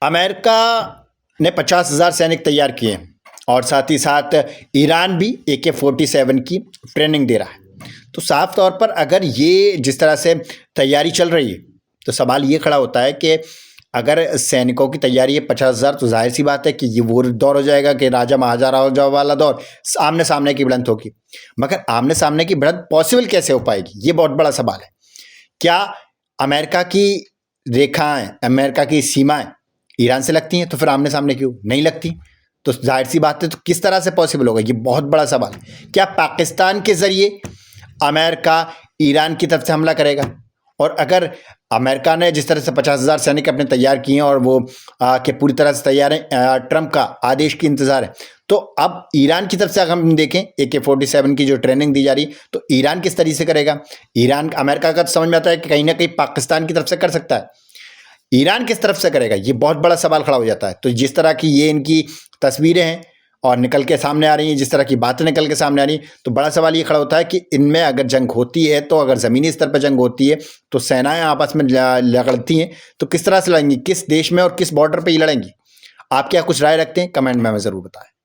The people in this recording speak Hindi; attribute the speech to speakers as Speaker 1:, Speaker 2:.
Speaker 1: अमेरिका ने 50,000 सैनिक तैयार किए और साथ ही साथ ईरान भी AK-47 की ट्रेनिंग दे रहा है। तो साफ तौर पर अगर ये जिस तरह से तैयारी चल रही है तो सवाल ये खड़ा होता है कि अगर सैनिकों की तैयारी है 50,000, तो जाहिर सी बात है कि ये वो दौर हो जाएगा कि राजा महाराजा राजा वाला दौर, आमने सामने की भिड़ंत होगी। मगर आमने सामने की भिड़ंत पॉसिबल कैसे हो पाएगी, ये बहुत बड़ा सवाल है। क्या अमेरिका की रेखाएं, अमेरिका की सीमाएं ईरान से लगती हैं, तो फिर आमने सामने क्यों नहीं लगती? तो जाहिर सी बात है, तो किस तरह से पॉसिबल होगा, ये बहुत बड़ा सवाल है। क्या पाकिस्तान के जरिए अमेरिका ईरान की तरफ से हमला करेगा? और अगर अमेरिका ने जिस तरह से 50,000 सैनिक अपने तैयार किए हैं और वो कि पूरी तरह से तैयार हैं, ट्रंप का आदेश की इंतजार है, तो अब ईरान की तरफ से अगर हम देखें AK-47 की जो ट्रेनिंग दी जा रही, तो ईरान किस तरीके से करेगा? ईरान, अमेरिका का तो समझ में आता है कि कहीं ना कहीं पाकिस्तान की तरफ से कर सकता है, ईरान किस तरफ से करेगा, ये बहुत बड़ा सवाल खड़ा हो जाता है। तो जिस तरह की ये इनकी तस्वीरें हैं और निकल के सामने आ रही हैं, जिस तरह की बातें निकल के सामने आ रही हैं, तो बड़ा सवाल ये खड़ा होता है कि इनमें अगर जंग होती है, तो अगर ज़मीनी स्तर पर जंग होती है, तो सेनाएं आपस में लड़ती हैं, तो किस तरह से लड़ेंगी, किस देश में और किस बॉर्डर पर ये लड़ेंगी? आप क्या कुछ राय रखते हैं? कमेंट में हमें ज़रूर बताएं।